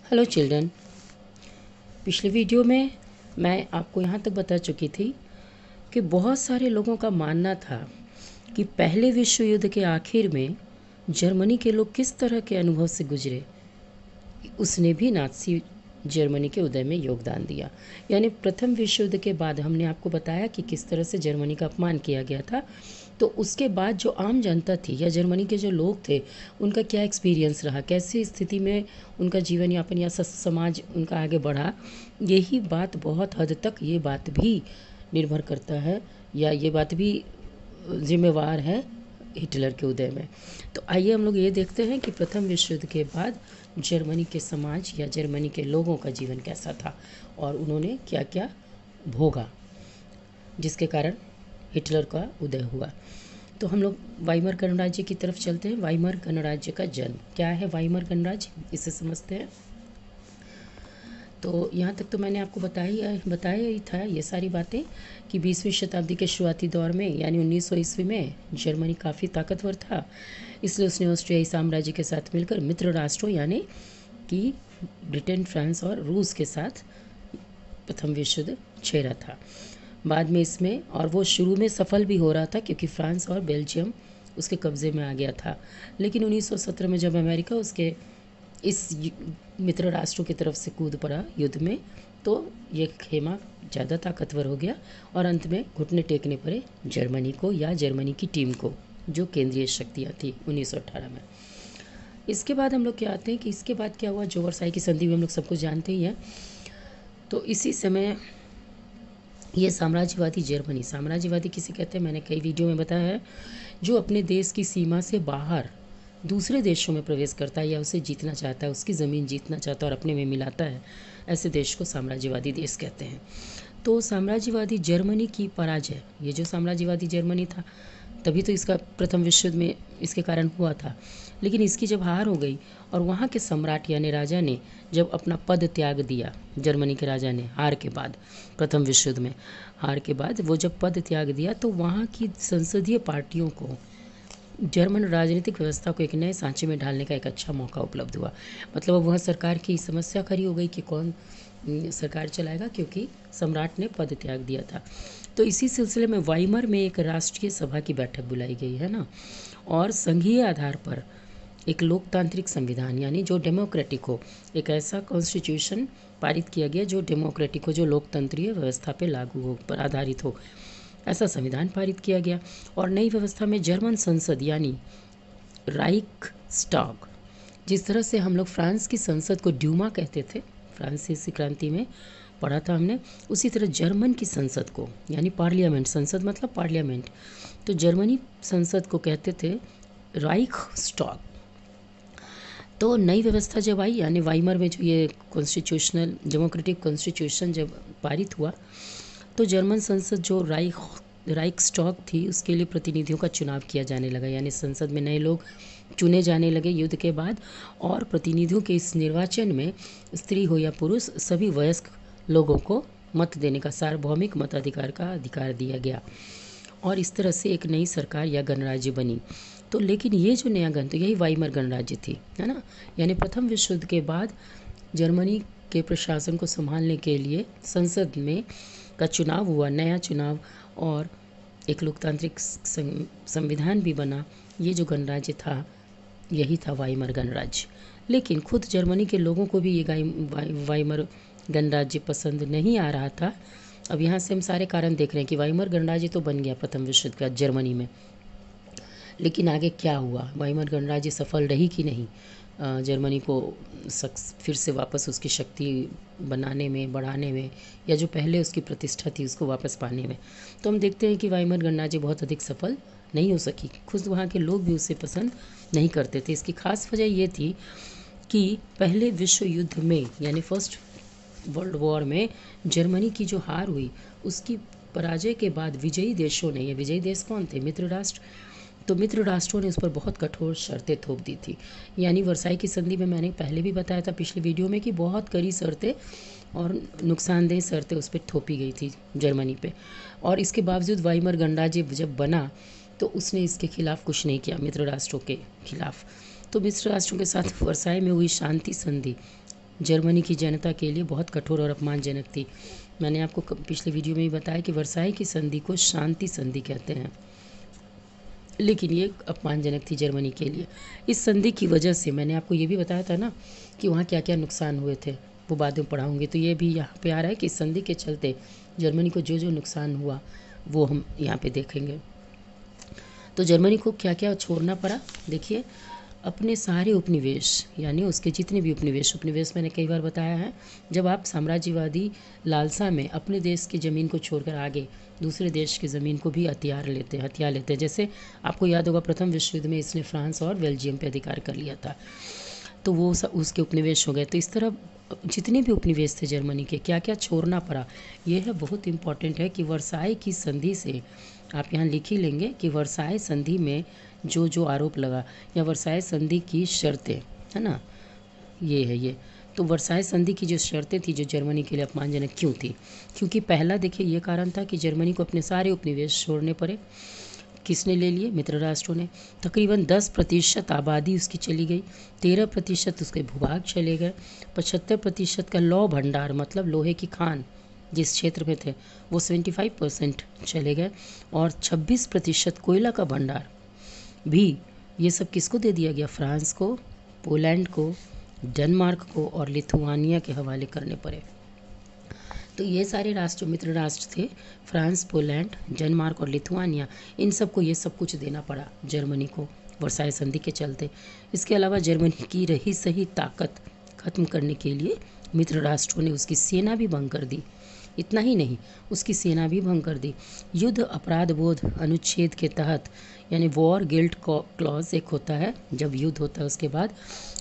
Hello children. पिछले video में मैं आपको यहाँ तक बता चुकी थी कि बहुत सारे लोगों का मानना था कि पहले विश्व युद्ध के आखिर में जर्मनी के लोग किस तरह के अनुभव से गुजरे। उसने भी नाज़ी जर्मनी के उदय में योगदान दिया। यानी प्रथम विश्व युद्ध के बाद हमने आपको बताया कि किस तरह से जर्मनी का अपमान किया गया था। तो उसके बाद जो आम जनता थी या जर्मनी के जो लोग थे, उनका क्या एक्सपीरियंस रहा, कैसी स्थिति में उनका जीवन यापन या समाज उनका आगे बढ़ा, यही बात बहुत हद तक ये बात भी निर्भर करता है या ये बात भी जिम्मेवार है हिटलर के उदय में। तो आइए हम लोग ये देखते हैं कि प्रथम विश्व युद्ध के बाद जर्मनी के समाज या जर्मनी के लोगों का जीवन कैसा था और उन्होंने क्या क्या भोगा जिसके कारण हिटलर का उदय हुआ। तो हम लोग वाइमर गणराज्य की तरफ चलते हैं। वाइमर गणराज्य का जन्म क्या है? वाइमर गणराज्य, इसे समझते हैं। तो यहाँ तक तो मैंने आपको बताया ही था ये सारी बातें कि 20वीं शताब्दी के शुरुआती दौर में यानी 1900 ईस्वी में जर्मनी काफ़ी ताकतवर था, इसलिए उसने ऑस्ट्रियाई साम्राज्य के साथ मिलकर मित्र राष्ट्रों यानी कि ब्रिटेन, फ्रांस और रूस के साथ प्रथम विश्व युद्ध छेड़ा था। बाद में इसमें, और वो शुरू में सफल भी हो रहा था क्योंकि फ्रांस और बेल्जियम उसके कब्ज़े में आ गया था। लेकिन 1917 में जब अमेरिका उसके इस मित्र राष्ट्रों की तरफ से कूद पड़ा युद्ध में, तो ये खेमा ज़्यादा ताकतवर हो गया और अंत में घुटने टेकने पड़े जर्मनी को या जर्मनी की टीम को, जो केंद्रीय शक्तियाँ थी 1918 में। इसके बाद हम लोग क्या आते हैं कि इसके बाद क्या हुआ, जो वर्साई की संधि भी हम लोग सब कुछ जानते ही हैं। तो इसी समय ये साम्राज्यवादी जर्मनी, साम्राज्यवादी किसे कहते हैं मैंने कई वीडियो में बताया है, जो अपने देश की सीमा से बाहर दूसरे देशों में प्रवेश करता है या उसे जीतना चाहता है, उसकी ज़मीन जीतना चाहता है और अपने में मिलाता है, ऐसे देश को साम्राज्यवादी देश कहते हैं। तो साम्राज्यवादी जर्मनी की पराजय, ये जो साम्राज्यवादी जर्मनी था तभी तो इसका प्रथम विश्व युद्ध में इसके कारण हुआ था, लेकिन इसकी जब हार हो गई और वहाँ के सम्राट यानी राजा ने जब अपना पद त्याग दिया, जर्मनी के राजा ने हार के बाद, प्रथम विश्व युद्ध में हार के बाद वो जब पद त्याग दिया, तो वहाँ की संसदीय पार्टियों को जर्मन राजनीतिक व्यवस्था को एक नए सांचे में ढालने का एक अच्छा मौका उपलब्ध हुआ। मतलब अब वह सरकार की समस्या खड़ी हो गई कि कौन सरकार चलाएगा, क्योंकि सम्राट ने पद त्याग दिया था। तो इसी सिलसिले में वाइमर में एक राष्ट्रीय सभा की बैठक बुलाई गई है ना, और संघीय आधार पर एक लोकतांत्रिक संविधान यानी जो डेमोक्रेटिक हो, एक ऐसा कॉन्स्टिट्यूशन पारित किया गया जो डेमोक्रेटिक हो, जो लोकतंत्रीय व्यवस्था पे लागू हो, पर आधारित हो, ऐसा संविधान पारित किया गया। और नई व्यवस्था में जर्मन संसद यानी राइक्सटाग, जिस तरह से हम लोग फ्रांस की संसद को ड्यूमा कहते थे, फ्रांसीसी क्रांति में पढ़ा था हमने, उसी तरह जर्मन की संसद को यानी पार्लियामेंट, संसद मतलब पार्लियामेंट, तो जर्मनी संसद को कहते थे राइक्सटाग। तो नई व्यवस्था जब आई यानी वाइमर में जो ये कॉन्स्टिट्यूशनल डेमोक्रेटिक कॉन्स्टिट्यूशन जब पारित हुआ, तो जर्मन संसद जो राइक्सटाग थी उसके लिए प्रतिनिधियों का चुनाव किया जाने लगा, यानी संसद में नए लोग चुने जाने लगे युद्ध के बाद, और प्रतिनिधियों के इस निर्वाचन में स्त्री हो या पुरुष सभी वयस्क लोगों को मत देने का, सार्वभौमिक मताधिकार का अधिकार दिया गया, और इस तरह से एक नई सरकार या गणराज्य बनी। तो लेकिन ये जो नया तो यही वाइमर गणराज्य थी, है ना। यानी प्रथम विश्व युद्ध के बाद जर्मनी के प्रशासन को संभालने के लिए संसद में का चुनाव हुआ, नया चुनाव, और एक लोकतांत्रिक संविधान भी बना। ये जो गणराज्य था यही था वाइमर गणराज्य। लेकिन खुद जर्मनी के लोगों को भी ये वाइमर गणराज्य पसंद नहीं आ रहा था। अब यहाँ से हम सारे कारण देख रहे हैं कि वाइमर गणराज्य तो बन गया प्रथम विश्व युद्ध का जर्मनी में, लेकिन आगे क्या हुआ, वाइमर गणराज्य सफल रही कि नहीं जर्मनी को फिर से वापस उसकी शक्ति बनाने में, बढ़ाने में, या जो पहले उसकी प्रतिष्ठा थी उसको वापस पाने में। तो हम देखते हैं कि वाइमर गणराज्य बहुत अधिक सफल नहीं हो सकी। खुद वहाँ के लोग भी उसे पसंद नहीं करते थे। इसकी खास वजह ये थी कि पहले विश्व युद्ध में यानी फर्स्ट वर्ल्ड वॉर में जर्मनी की जो हार हुई, उसकी पराजय के बाद विजयी देशों ने, ये विजयी देश कौन थे? मित्र राष्ट्र। तो मित्र राष्ट्रों ने उस पर बहुत कठोर शर्तें थोप दी थी। यानी वर्साई की संधि में मैंने पहले भी बताया था पिछले वीडियो में कि बहुत कड़ी शर्तें और नुकसानदेह शर्तें उस पर थोपी गई थी जर्मनी पे, और इसके बावजूद वाइमर गणराज्य जब बना तो उसने इसके खिलाफ कुछ नहीं किया, मित्र राष्ट्रों के खिलाफ। तो मित्र राष्ट्रों के साथ वर्साई में हुई शांति संधि जर्मनी की जनता के लिए बहुत कठोर और अपमानजनक थी। मैंने आपको पिछले वीडियो में ही बताया कि वर्साई की संधि को शांति संधि कहते हैं, लेकिन ये अपमानजनक थी जर्मनी के लिए। इस संधि की वजह से मैंने आपको ये भी बताया था ना कि वहाँ क्या क्या नुकसान हुए थे, वो बाद में पढ़ाऊँगी। तो ये भी यहाँ पे आ रहा है कि इस संधि के चलते जर्मनी को जो जो नुकसान हुआ वो हम यहाँ पे देखेंगे। तो जर्मनी को क्या क्या छोड़ना पड़ा, देखिए अपने सारे उपनिवेश, यानी उसके जितने भी उपनिवेश मैंने कई बार बताया है, जब आप साम्राज्यवादी लालसा में अपने देश की ज़मीन को छोड़कर आगे दूसरे देश की ज़मीन को भी हथियार लेते हैं। जैसे आपको याद होगा प्रथम विश्व युद्ध में इसने फ्रांस और बेल्जियम पे अधिकार कर लिया था, तो वो सब उसके उपनिवेश हो गए। तो इस तरह जितने भी उपनिवेश थे जर्मनी के, क्या क्या छोड़ना पड़ा, ये है बहुत इम्पॉर्टेंट है कि वर्साई की संधि से, आप यहाँ लिख ही लेंगे कि वर्साई संधि में जो जो आरोप लगा या वर्साई संधि की शर्तें, है ना, ये है ये। तो वर्साई संधि की जो शर्तें थी जो जर्मनी के लिए अपमानजनक क्यों थी, क्योंकि पहला देखिए ये कारण था कि जर्मनी को अपने सारे उपनिवेश छोड़ने पड़े। किसने ले लिए, मित्र राष्ट्रों ने। तकरीबन 10% आबादी उसकी चली गई, 13% उसके भूभाग चले गए, 75% का लौह भंडार मतलब लोहे की खान जिस क्षेत्र में थे वो 75% चले गए, और 26% कोयला का भंडार भी, ये सब किसको दे दिया गया, फ्रांस को, पोलैंड को, डेनमार्क को और लिथुआनिया के हवाले करने पड़े। तो ये सारे राष्ट्र मित्र राष्ट्र थे, फ्रांस, पोलैंड, डेनमार्क और लिथुआनिया, इन सबको ये सब कुछ देना पड़ा जर्मनी को वर्साई संधि के चलते। इसके अलावा जर्मनी की रही सही ताकत खत्म करने के लिए मित्र राष्ट्रों ने उसकी सेना भी भंग कर दी। इतना ही नहीं, उसकी सेना भी भंग कर दी। युद्ध अपराध बोध अनुच्छेद के तहत, यानी वॉर गिल्ट क्लॉज एक होता है जब युद्ध होता है उसके बाद,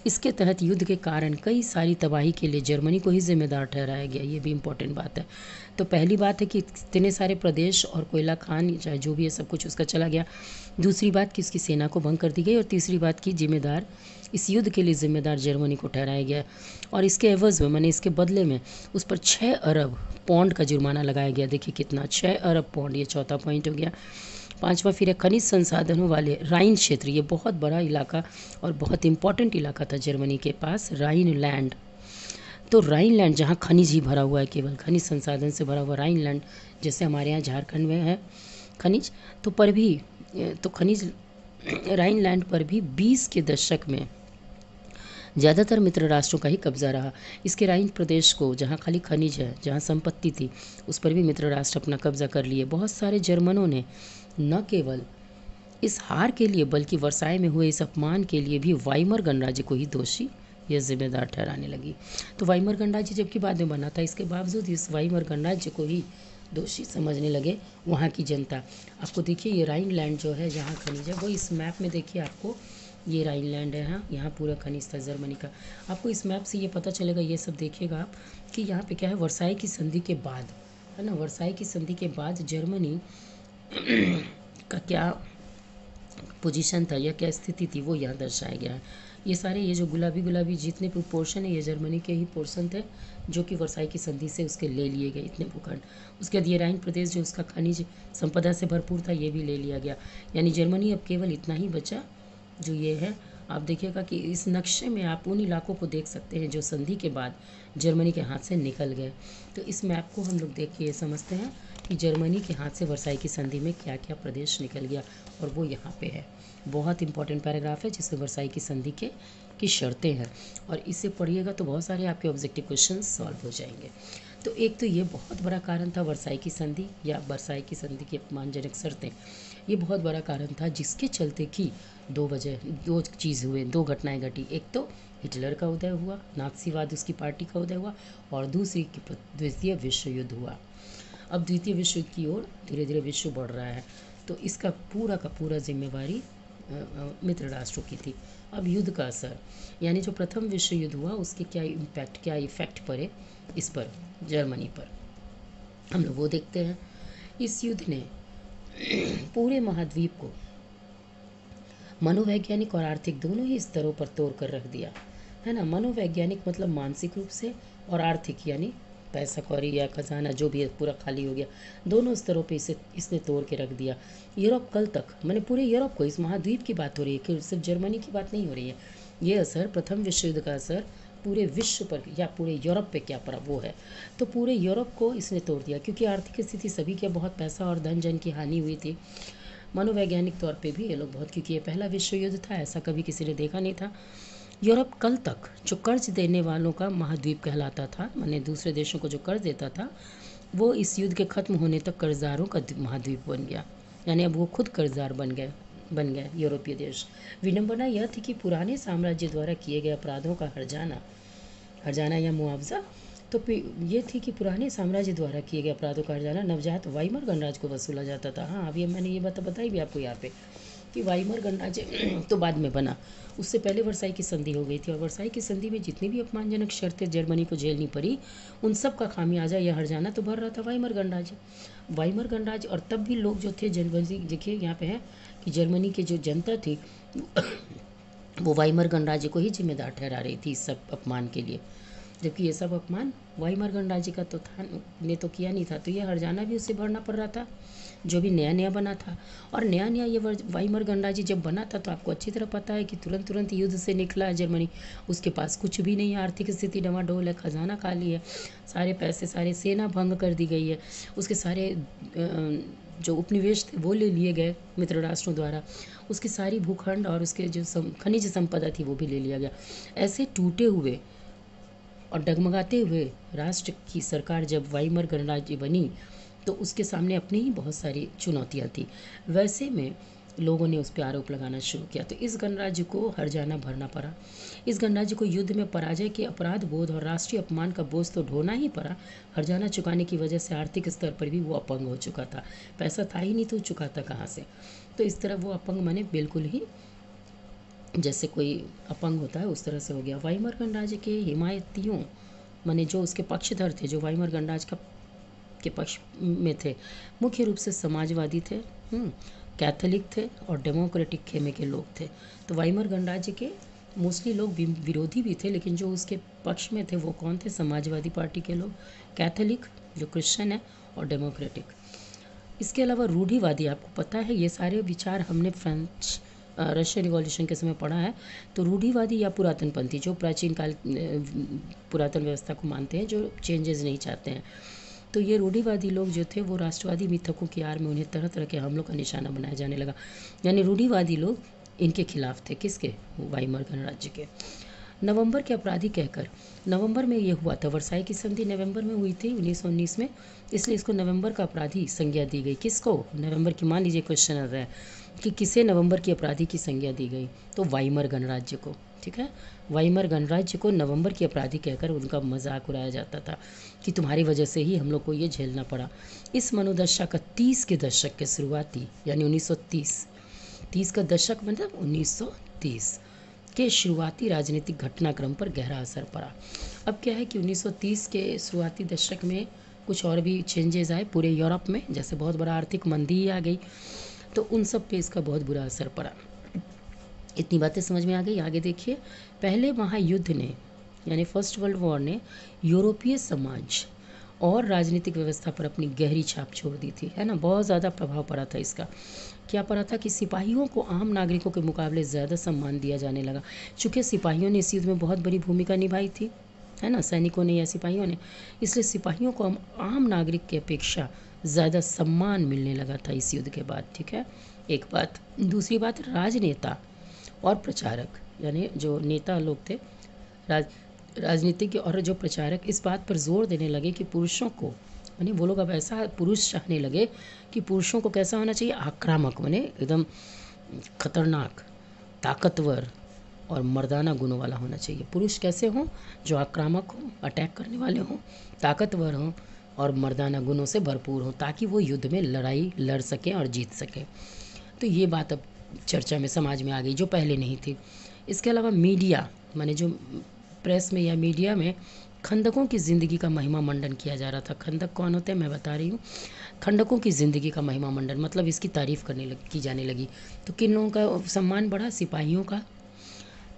इसके तहत युद्ध के कारण कई सारी तबाही के लिए जर्मनी को ही जिम्मेदार ठहराया गया। ये भी इम्पोर्टेंट बात है। तो पहली बात है कि इतने सारे प्रदेश और कोयला खान चाहे जो भी है सब कुछ उसका चला गया। दूसरी बात कि उसकी सेना को भंग कर दी गई, और तीसरी बात कि जिम्मेदार, इस युद्ध के लिए जिम्मेदार जर्मनी को ठहराया गया। और इसके एवज में, मैंने इसके बदले में उस पर 6 अरब पौंड का जुर्माना लगाया गया। देखिए कितना, 6 अरब पौंड, ये चौथा पॉइंट हो गया। पांचवा फिर है खनिज संसाधनों वाले राइन क्षेत्र, ये बहुत बड़ा इलाका और बहुत इंपॉर्टेंट इलाका था जर्मनी के पास, राइन लैंड। तो राइन लैंड जहाँ खनिज ही भरा हुआ है, केवल खनिज संसाधन से भरा हुआ राइन लैंड, जैसे हमारे यहाँ झारखंड में है खनिज, तो पर भी तो खनिज राइन लैंड पर भी 20 के दशक में ज़्यादातर मित्र राष्ट्रों का ही कब्जा रहा। इसके राइन प्रदेश को, जहाँ खाली खनिज है, जहाँ संपत्ति थी, उस पर भी मित्र राष्ट्र अपना कब्जा कर लिए। बहुत सारे जर्मनों ने न केवल इस हार के लिए बल्कि वर्साई में हुए इस अपमान के लिए भी वाइमर गणराज्य को ही दोषी या जिम्मेदार ठहराने लगी। तो वाइमर गणराज्य जबकि बाद में बना था, इसके बावजूद इस वाइमर गणराज्य को ही दोषी समझने लगे वहाँ की जनता। आपको देखिए ये राइन लैंड जो है जहाँ खनिज है, वो इस मैप में देखिए आपको ये राइन लैंड है, यहाँ पूरा खनिज था जर्मनी का। आपको इस मैप से ये पता चलेगा, ये सब देखिएगा आप कि यहाँ पे क्या है, वर्साई की संधि के बाद, है ना, वर्साई की संधि के बाद जर्मनी का क्या पोजीशन था या क्या स्थिति थी वो यहाँ दर्शाया गया है। ये सारे ये जो गुलाबी जितने भी पोर्शन है ये जर्मनी के ही पोर्शन थे जो कि वर्साई की संधि से उसके ले लिए गए, इतने भूखंड। उसके बाद ये राइन प्रदेश जो उसका खनिज संपदा से भरपूर था ये भी ले लिया गया। यानी जर्मनी अब केवल इतना ही बचा जो ये है। आप देखिएगा कि इस नक्शे में आप उन इलाकों को देख सकते हैं जो संधि के बाद जर्मनी के हाथ से निकल गए। तो इस मैप को हम लोग देख के ये समझते हैं कि जर्मनी के हाथ से वर्साई की संधि में क्या क्या प्रदेश निकल गया, और वो यहाँ पे है। बहुत इंपॉर्टेंट पैराग्राफ है जिसमें वर्साई की संधि की शर्तें हैं, और इसे पढ़िएगा तो बहुत सारे आपके ऑब्जेक्टिव क्वेश्चन सॉल्व हो जाएंगे। तो एक तो ये बहुत बड़ा कारण था वर्साई की संधि या वर्साई की संधि की अपमानजनक शर्तें, ये बहुत बड़ा कारण था जिसके चलते कि दो चीज़ हुए, दो घटनाएं घटी। एक तो हिटलर का उदय हुआ, नाज़ीवाद उसकी पार्टी का उदय हुआ, और दूसरी द्वितीय विश्व युद्ध हुआ। अब द्वितीय विश्व युद्ध की ओर धीरे धीरे विश्व बढ़ रहा है, तो इसका पूरा का पूरा जिम्मेवारी मित्र राष्ट्रों की थी। अब युद्ध का असर, यानी जो प्रथम विश्व युद्ध हुआ उसके क्या इम्पैक्ट, क्या इफेक्ट पड़े इस पर, जर्मनी पर, हम लोग वो देखते हैं। इस युद्ध ने पूरे महाद्वीप को मनोवैज्ञानिक और आर्थिक दोनों ही स्तरों पर तोड़ कर रख दिया, है ना। मनोवैज्ञानिक मतलब मानसिक रूप से, और आर्थिक यानी पैसा कौड़ी या खजाना जो भी है पूरा खाली हो गया। दोनों स्तरों पे इसने तोड़ के रख दिया। यूरोप कल तक, मैंने पूरे यूरोप को, इस महाद्वीप की बात हो रही है कि सिर्फ जर्मनी की बात नहीं हो रही है। ये असर, प्रथम विश्व युद्ध का असर पूरे विश्व पर या पूरे यूरोप पे क्या पड़ा वो है। तो पूरे यूरोप को इसने तोड़ दिया, क्योंकि आर्थिक स्थिति सभी के, बहुत पैसा और धन जन की हानि हुई थी। मनोवैज्ञानिक तौर पे भी ये लोग बहुत, क्योंकि ये पहला विश्व युद्ध था, ऐसा कभी किसी ने देखा नहीं था। यूरोप कल तक जो कर्ज देने वालों का महाद्वीप कहलाता था, माने दूसरे देशों को जो कर्ज देता था, वो इस युद्ध के ख़त्म होने तक कर्जदारों का महाद्वीप बन गया। यानी अब वो खुद कर्जदार बन गए यूरोपीय देश। विडंबना यह थी कि पुराने साम्राज्य द्वारा किए गए अपराधों का हर्जाना या मुआवजा, तो ये थी कि पुराने साम्राज्य द्वारा किए गए अपराधों का हर्जाना नवजात वाइमर गणराज्य को वसूला जाता था। हाँ, अभी मैंने ये बताई भी आपको यहाँ पे कि वाइमर गणराज्य तो बाद में बना, उससे पहले वर्साई की संधि हो गई थी, और वर्साई की संधि में जितनी भी अपमानजनक शर्तें जर्मनी को झेलनी पड़ी, उन सब का खामियाजा यह हर्जाना तो भर रहा था वाइमर गणराज्य। और तब भी लोग जो थे जर्मनी, देखिए यहाँ पे है कि जर्मनी की जो जनता थी वो वाइमर गणराज्य को ही जिम्मेदार ठहरा रही थी इस सब अपमान के लिए, जबकि ये सब अपमान वाइमर गणराज्य का तो था ने तो किया नहीं था। तो ये हर्जाना भी उससे भरना पड़ रहा था, जो भी नया बना था। और नया ये वाइमर गणराज्य जब बना था, तो आपको अच्छी तरह पता है कि तुरंत युद्ध से निकला है जर्मनी। उसके पास कुछ भी नहीं है, आर्थिक स्थिति डमाडोल है, खजाना खाली है, सारे पैसे, सारे सेना भंग कर दी गई है, उसके सारे जो उपनिवेश थे वो ले लिए गए मित्र राष्ट्रों द्वारा, उसकी सारी भूखंड और उसके जो खनिज संपदा थी वो भी ले लिया गया। ऐसे टूटे हुए और डगमगाते हुए राष्ट्र की सरकार जब वाइमर गणराज्य बनी, तो उसके सामने अपनी ही बहुत सारी चुनौतियाँ थी। वैसे में लोगों ने उस पर आरोप लगाना शुरू किया, तो इस गणराज्य को हर्जाना भरना पड़ा। इस गणराज्य को युद्ध में पराजय के अपराध बोध और राष्ट्रीय अपमान का बोझ तो ढोना ही पड़ा। हर्जाना चुकाने की वजह से आर्थिक स्तर पर भी वो अपंग हो चुका था, पैसा था ही नहीं तो चुकाता कहाँ से। तो इस तरह वो अपंग माने बिल्कुल ही जैसे कोई अपंग होता है उस तरह से हो गया। वाइमर गणराज्य के हिमायतियों माने जो उसके पक्षधर थे, जो वाइमर गणराज्य के पक्ष में थे, मुख्य रूप से समाजवादी थे, कैथोलिक थे और डेमोक्रेटिक खेमे के लोग थे। तो वाइमर गणराज्य के मोस्टली लोग विरोधी भी थे, लेकिन जो उसके पक्ष में थे वो कौन थे? समाजवादी पार्टी के लोग, कैथोलिक जो क्रिश्चियन है, और डेमोक्रेटिक। इसके अलावा रूढ़िवादी, आपको पता है ये सारे विचार हमने फ्रेंच रशियन रिवॉल्यूशन के समय पढ़ा है। तो रूढ़िवादी या पुरातनपंथी, जो प्राचीन काल पुरातन व्यवस्था को मानते हैं, जो चेंजेस नहीं चाहते हैं, तो ये रूढ़िवादी लोग जो थे वो राष्ट्रवादी मिथकों की आड़ में उन्हें तरह तरह के हमलों का निशाना बनाया जाने लगा। यानी रूढ़िवादी लोग इनके खिलाफ थे, किसके? वाइमर गणराज्य के। नवंबर के अपराधी कहकर, नवंबर में ये हुआ था, वर्साई की संधि नवंबर में हुई थी 1919 में, इसलिए इसको नवंबर का अपराधी संज्ञा दी गई। किसको? नवंबर की। मान लीजिए क्वेश्चन आ रहा है कि किसे नवंबर की अपराधी की संज्ञा दी गई, तो वाइमर गणराज्य को। ठीक है, वाइमर गणराज्य को नवंबर की अपराधी कहकर उनका मजाक उड़ाया जाता था कि तुम्हारी वजह से ही हम लोग को ये झेलना पड़ा। इस मनोदशा का 30 के दशक के शुरुआती यानी 1930 का दशक मतलब 1930 के शुरुआती राजनीतिक घटनाक्रम पर गहरा असर पड़ा। अब क्या है कि 1930 के शुरुआती दशक में कुछ और भी चेंजेस आए पूरे यूरोप में, जैसे बहुत बड़ा आर्थिक मंदी आ गई, तो उन सब पे इसका बहुत बुरा असर पड़ा। इतनी बातें समझ में आ गई। आगे देखिए, पहले महायुद्ध ने यानी फर्स्ट वर्ल्ड वॉर ने यूरोपीय समाज और राजनीतिक व्यवस्था पर अपनी गहरी छाप छोड़ दी थी, है ना। बहुत ज़्यादा प्रभाव पड़ा था इसका। क्या पड़ा था कि सिपाहियों को आम नागरिकों के मुकाबले ज़्यादा सम्मान दिया जाने लगा। चूँकि सिपाहियों ने इस युद्ध में बहुत बड़ी भूमिका निभाई थी, है ना, सैनिकों ने या सिपाहियों ने, इसलिए सिपाहियों को आम नागरिक की अपेक्षा ज़्यादा सम्मान मिलने लगा था इस युद्ध के बाद। ठीक है, एक बात। दूसरी बात, राजनेता और प्रचारक यानी जो नेता लोग थे, राजनीतिज्ञ और जो प्रचारक, इस बात पर जोर देने लगे कि पुरुषों को, यानी वो लोग अब ऐसा पुरुष चाहने लगे कि पुरुषों को कैसा होना चाहिए? आक्रामक, माने एकदम खतरनाक, ताकतवर और मर्दाना गुणों वाला होना चाहिए। पुरुष कैसे हों? जो आक्रामक हों, अटैक करने वाले हों, ताकतवर हों और मर्दाना गुणों से भरपूर हों, ताकि वो युद्ध में लड़ाई लड़ सकें और जीत सकें। तो ये बात अब चर्चा में समाज में आ गई, जो पहले नहीं थी। इसके अलावा मीडिया, माने जो प्रेस में या मीडिया में खंदकों की ज़िंदगी का महिमा मंडन किया जा रहा था। खंदक कौन होते हैं मैं बता रही हूँ। खंडकों की ज़िंदगी का महिमा मंडन मतलब इसकी तारीफ़ की जाने लगी। तो किन लोगों का सम्मान बढ़ा? सिपाहियों का,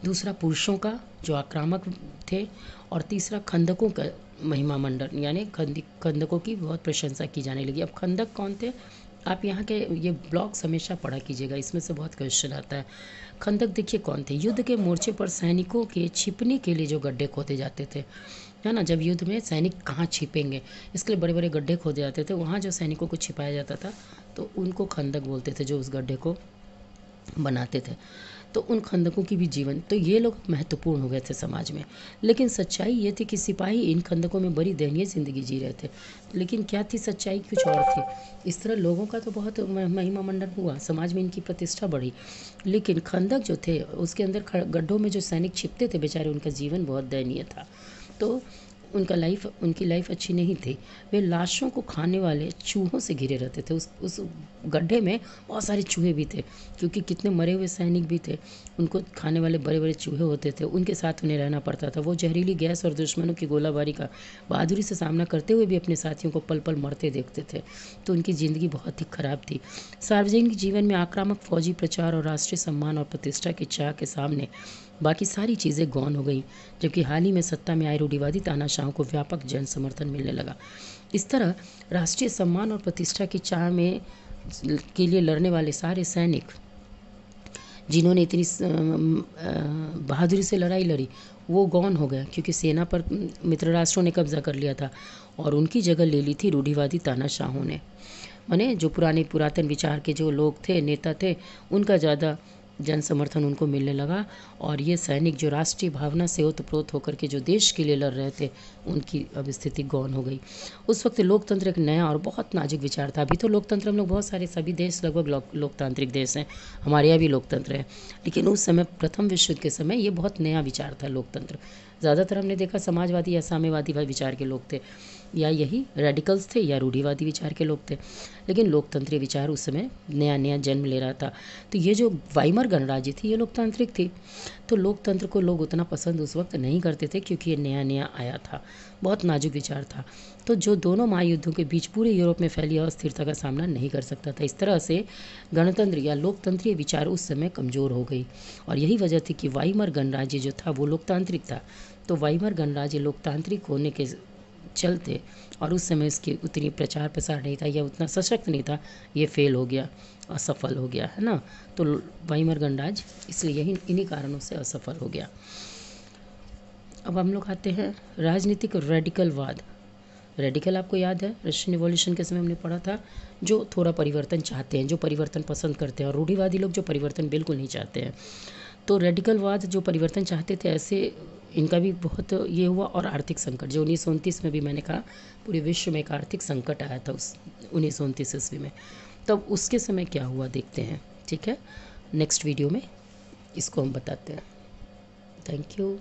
दूसरा पुरुषों का जो आक्रामक थे, और तीसरा खंदकों का महिमा मंडन, यानी खंदकों की बहुत प्रशंसा की जाने लगी। अब खंदक कौन थे? आप यहाँ के ये ब्लॉग्स हमेशा पढ़ा कीजिएगा, इसमें से बहुत क्वेश्चन आता है। खंदक देखिए कौन थे, युद्ध के मोर्चे पर सैनिकों के छिपने के लिए जो गड्ढे खोदे जाते थे, है ना, जब युद्ध में सैनिक कहाँ छिपेंगे इसके लिए बड़े बड़े गड्ढे खोदे जाते थे, वहाँ जो सैनिकों को छिपाया जाता था तो उनको खंदक बोलते थे, जो उस गड्ढे को बनाते थे। तो उन खंदकों की भी जीवन, तो ये लोग महत्वपूर्ण हो गए थे समाज में। लेकिन सच्चाई ये थी कि सिपाही इन खंदकों में बड़ी दयनीय ज़िंदगी जी रहे थे। लेकिन क्या थी सच्चाई, कुछ और थी। इस तरह लोगों का तो बहुत महिमा मंडन हुआ, समाज में इनकी प्रतिष्ठा बढ़ी, लेकिन खंदक जो थे उसके अंदर गड्ढों में जो सैनिक छिपते थे बेचारे, उनका जीवन बहुत दयनीय था। तो उनकी लाइफ अच्छी नहीं थी। वे लाशों को खाने वाले चूहों से घिरे रहते थे। उस गड्ढे में बहुत सारे चूहे भी थे, क्योंकि कितने मरे हुए सैनिक भी थे, उनको खाने वाले बड़े बड़े चूहे होते थे, उनके साथ उन्हें रहना पड़ता था। वो जहरीली गैस और दुश्मनों की गोलाबारी का बहादुरी से सामना करते हुए भी अपने साथियों को पल पल मरते देखते थे। तो उनकी ज़िंदगी बहुत ही खराब थी। सार्वजनिक जीवन में आक्रामक फौजी प्रचार और राष्ट्रीय सम्मान और प्रतिष्ठा की चाह के सामने बाकी सारी चीज़ें गौन हो गई, जबकि हाल ही में सत्ता में आए रूढ़िवादी तानाशाहों को व्यापक जन समर्थन मिलने लगा। इस तरह राष्ट्रीय सम्मान और प्रतिष्ठा की चाह में के लिए लड़ने वाले सारे सैनिक जिन्होंने इतनी बहादुरी से लड़ाई लड़ी, वो गौन हो गए, क्योंकि सेना पर मित्र राष्ट्रों ने कब्जा कर लिया था और उनकी जगह ले ली थी रूढ़िवादी तानाशाहों ने। माने जो पुरातन विचार के जो लोग थे, नेता थे, उनका ज़्यादा जन समर्थन उनको मिलने लगा। और ये सैनिक जो राष्ट्रीय भावना से ओतप्रोत होकर के जो देश के लिए लड़ रहे थे, उनकी अब स्थिति गौन हो गई। उस वक्त लोकतंत्र एक नया और बहुत नाजुक विचार था। अभी तो लोकतंत्र हम लोग बहुत सारे, सभी देश लगभग लोकतांत्रिक देश हैं, हमारे यहाँ भी लोकतंत्र है, लेकिन उस समय प्रथम विश्व युद्ध के समय ये बहुत नया विचार था लोकतंत्र। ज़्यादातर हमने देखा समाजवादी या साम्यवादी विचार के लोग थे, या यही रेडिकल्स थे, या रूढ़िवादी विचार के लोग थे। लेकिन लोकतंत्रीय विचार उस समय नया नया जन्म ले रहा था। तो ये जो वाइमर गणराज्य थी, ये लोकतांत्रिक थी। तो लोकतंत्र को लोग उतना पसंद उस वक्त नहीं करते थे, क्योंकि ये नया नया आया था, बहुत नाजुक विचार था। तो जो दोनों महायुद्धों के बीच पूरे यूरोप में फैली अस्थिरता का सामना नहीं कर सकता था। इस तरह से गणतंत्र या लोकतंत्रीय विचार उस समय कमज़ोर हो गई, और यही वजह थी कि वाइमर गणराज्य जो था वो लोकतांत्रिक था। तो वाइमर गणराज्य लोकतांत्रिक होने के चलते, और उस समय इसकी उतनी प्रचार प्रसार नहीं था या उतना सशक्त नहीं था, ये फेल हो गया, असफल हो गया, है ना। तो वाइमर गणराज्य इसलिए इन्हीं कारणों से असफल हो गया। अब हम लोग आते हैं राजनीतिक रेडिकलवाद। रेडिकल आपको याद है, रशियन रिवॉल्यूशन के समय हमने पढ़ा था, जो थोड़ा परिवर्तन चाहते हैं, जो परिवर्तन पसंद करते हैं, और रूढ़िवादी लोग जो परिवर्तन बिल्कुल नहीं चाहते हैं। तो रेडिकलवाद जो परिवर्तन चाहते थे, ऐसे इनका भी बहुत ये हुआ। और आर्थिक संकट, जो 1929 में भी मैंने कहा, पूरे विश्व में एक आर्थिक संकट आया था उस 1929 ईस्वी में। तब उसके समय क्या हुआ देखते हैं, ठीक है, नेक्स्ट वीडियो में इसको हम बताते हैं। Thank you.